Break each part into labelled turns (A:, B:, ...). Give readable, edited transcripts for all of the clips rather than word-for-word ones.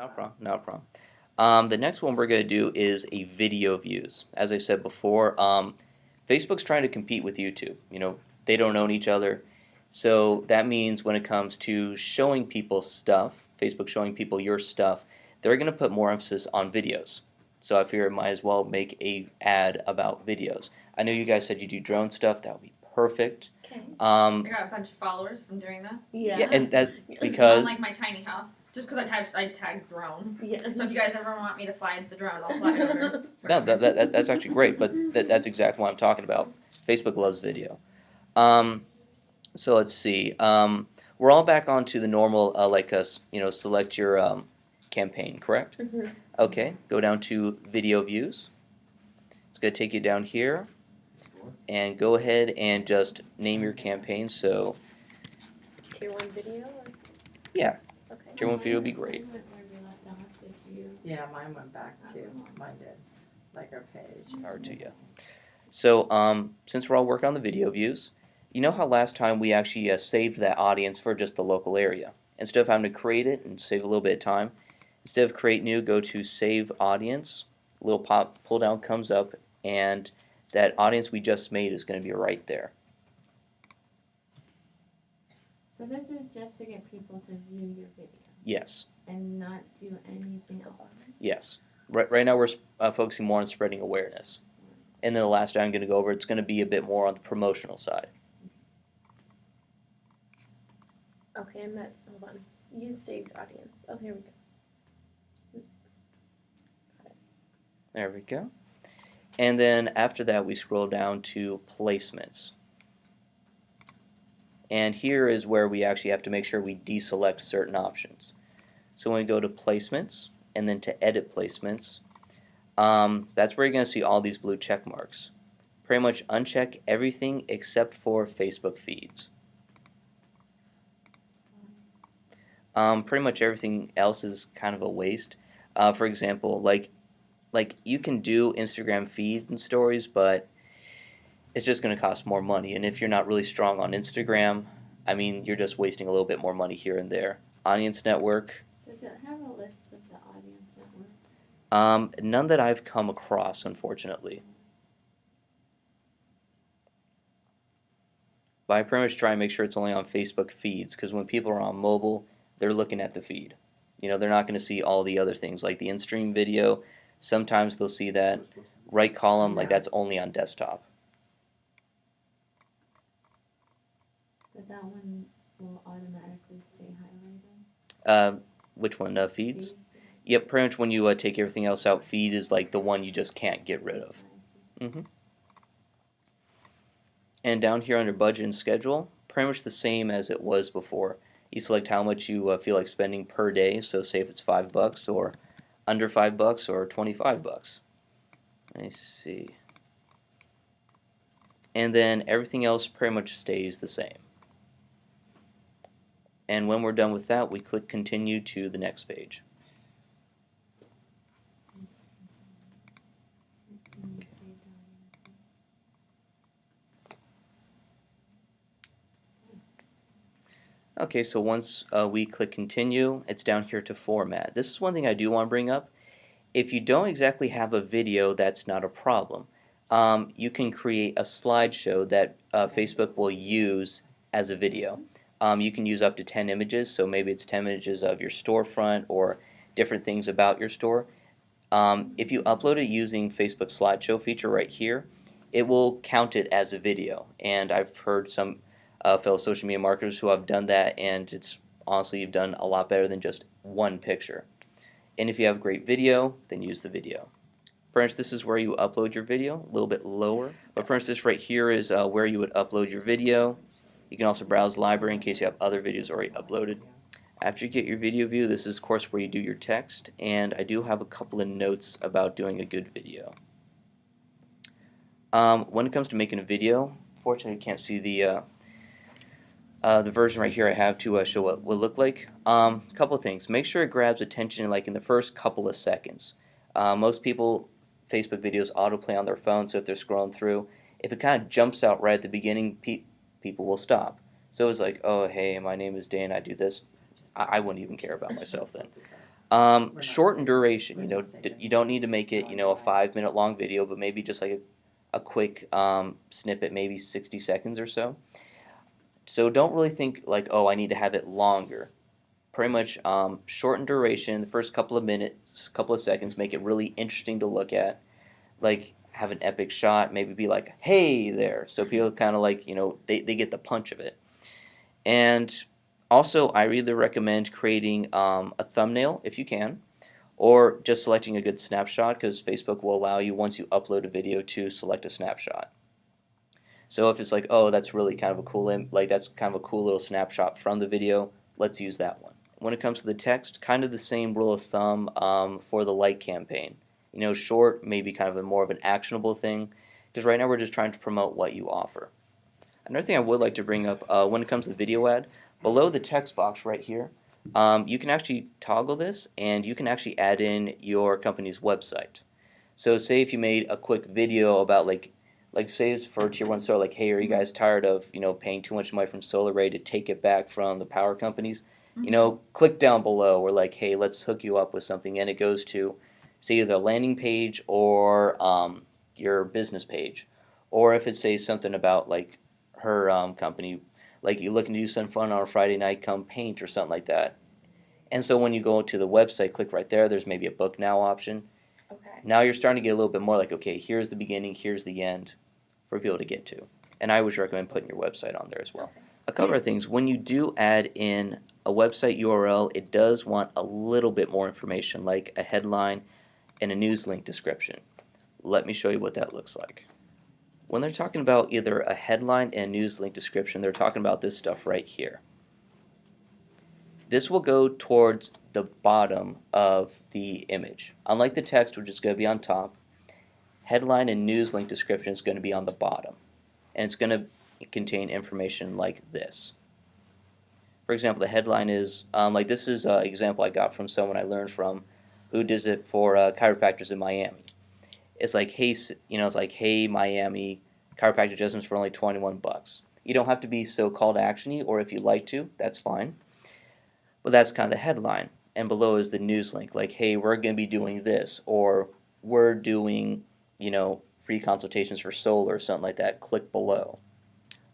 A: Not a problem. Not a problem. The next one we're going to do is a video views. As I said before, Facebook's trying to compete with YouTube. They don't own each other. So that means when it comes to showing people stuff, Facebook showing people your stuff, they're going to put more emphasis on videos. So I figure I might as well make a ad about videos. I know you guys said you do drone stuff. That would be perfect.
B: Okay.
A: I
C: got a bunch of followers from doing that.
A: Yeah, and that's
C: On
A: because
C: like my tiny house, just because I tagged drone.
B: Yeah.
C: So if you guys ever want me to fly the drone, I'll fly it over.
A: no, that's actually great. But that's exactly what I'm talking about. Facebook loves video. So let's see. We're all back onto the normal, select your campaign, correct?
B: Mm-hmm.
A: Okay, go down to video views. It's going to take you down here. And go ahead and just name your campaign. So,
B: Tier 1 video? Or?
A: Yeah.
B: Okay.
A: Tier 1 video would be great.
D: Yeah, mine went back too. Mine did. Like our page.
A: R2, yeah. So, since we're all working on the video views, you know how last time we actually saved that audience for just the local area? Instead of having to create it and save a little bit of time, instead of create new, go to save audience. A little pull down comes up, and that audience we just made is going to be right there.
E: So this is just to get people to view your video
A: Yes.
E: and not do anything else?
A: Yes. Right now we're focusing more on spreading awareness. And then the last I'm going to go over, it's going to be a bit more on the promotional side.
B: Okay, and that's, hold on. Use saved audience. Oh, here we go.
A: There we go. And then after that we scroll down to placements. And here is where we actually have to make sure we deselect certain options. So when we go to placements and then to edit placements, that's where you're going to see all these blue check marks. Pretty much uncheck everything except for Facebook feeds. Pretty much everything else is kind of a waste. For example, like you can do Instagram feed and stories, but it's just going to cost more money. And if you're not really strong on Instagram, I mean, you're just wasting a little bit more money here and there. Audience network.
E: Does it have a list of the audience networks?
A: None that I've come across, unfortunately. But I pretty much try and make sure it's only on Facebook feeds, because when people are on mobile, they're looking at the feed. They're not going to see all the other things, like the in-stream video. Sometimes they'll see that right column, like that's only on desktop.
E: But that one will automatically stay highlighted?
A: Which one? Feeds? Yep, pretty much when you take everything else out, feed is like the one you just can't get rid of. And down here under budget and schedule, pretty much the same as it was before. You select how much you feel like spending per day, so say if it's $5 or under $5 or $25. Let me see. And then everything else pretty much stays the same. And when we're done with that, we click continue to the next page. Okay, so once we click continue, it's down here to format. This is one thing I do want to bring up. If you don't exactly have a video, that's not a problem. You can create a slideshow that Facebook will use as a video. You can use up to 10 images, so maybe it's 10 images of your storefront or different things about your store. If you upload it using Facebook slideshow feature right here, it will count it as a video. And I've heard some fellow social media marketers who have done that, and it's honestly, you've done a lot better than just one picture. And if you have great video, then use the video. Pretty much this is where you upload your video, a little bit lower. But pretty much this right here is where you would upload your video. You can also browse library in case you have other videos already uploaded. After you get your video view, this is of course where you do your text, and I do have a couple of notes about doing a good video. When it comes to making a video, fortunately I can't see the version right here I have to show what it will look like. Couple of things. Make sure it grabs attention like in the first couple of seconds. Most people, Facebook videos autoplay on their phone, so if they're scrolling through, if it kind of jumps out right at the beginning, people will stop. So it's like, oh hey, my name is Dan, I do this. I wouldn't even care about myself then.
D: not
A: Short in
D: saving-
A: duration.
D: we're
A: You know,
D: just saving
A: you don't need to make it,
D: one
A: you know, a
D: time.
A: 5-minute long video, but maybe just like a quick snippet, maybe 60 seconds or so. So don't really think like, oh, I need to have it longer. Pretty much short in duration. The first couple of minutes, couple of seconds, make it really interesting to look at. Like have an epic shot, maybe be like, hey there. So people kind of like, you know, they get the punch of it. And also, I really recommend creating a thumbnail if you can, or just selecting a good snapshot because Facebook will allow you, once you upload a video, to select a snapshot. So if it's like, oh, that's really kind of a cool, that's kind of a cool little snapshot from the video, let's use that one. When it comes to the text, kind of the same rule of thumb for the like campaign. You know, short, maybe kind of more of an actionable thing, because right now we're just trying to promote what you offer. Another thing I would like to bring up when it comes to the video ad, below the text box right here, you can actually toggle this and you can actually add in your company's website. So say if you made a quick video about like say it's for Tier 1 solar, like, hey, are you guys tired of, you know, paying too much money from SolarAray to take it back from the power companies? You know, click down below or like, hey, let's hook you up with something, and it goes to say either a landing page or your business page. Or if it says something about like her company, like you're looking to do some fun on a Friday night, come paint or something like that. And so when you go to the website, click right there, there's maybe a book now option.
B: Okay.
A: Now you're starting to get a little bit more like, okay, here's the beginning, here's the end for people to get to. And I always recommend putting your website on there as well. A couple of things, when you do add in a website URL, it does want a little bit more information, like a headline and a news link description. Let me show you what that looks like. When they're talking about either a headline and news link description, they're talking about this stuff right here. This will go towards the bottom of the image. Unlike the text, which is going to be on top, headline and news link description is going to be on the bottom. And it's going to contain information like this. For example, the headline is, like this is an example I got from someone I learned from who does it for chiropractors in Miami. It's like, hey, you know, it's like, hey, Miami, chiropractic adjustments for only $21. You don't have to be so call to action-y, or if you'd like to, that's fine. But that's kind of the headline. And below is the news link, like, hey, we're going to be doing this, or we're doing, you know, free consultations for solar or something like that. Click below.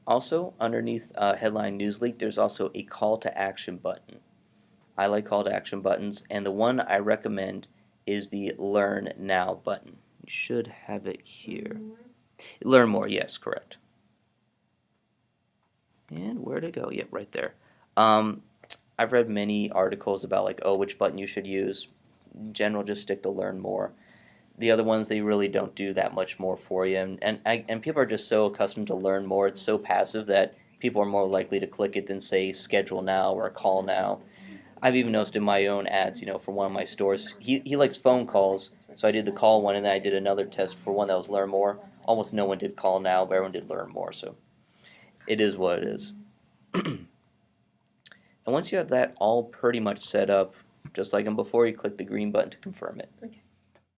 A: Also, underneath headline news link, there's also a call to action button. I like call to action buttons, and the one I recommend is the Learn Now button. You should have it here. Learn more, yes, correct. And where'd it go? Yep, right there. I've read many articles about like, oh, which button you should use. In general, just stick to Learn More. The other ones, they really don't do that much more for you, and people are just so accustomed to Learn More. It's so passive that people are more likely to click it than say Schedule Now or Call Now. I've even noticed in my own ads, you know, for one of my stores, he likes phone calls, so I did the call one, and then I did another test for one that was Learn More. Almost no one did Call Now, but everyone did Learn More, so it is what it is. And once you have that all pretty much set up, just like before, you click the green button to confirm it.
B: Okay.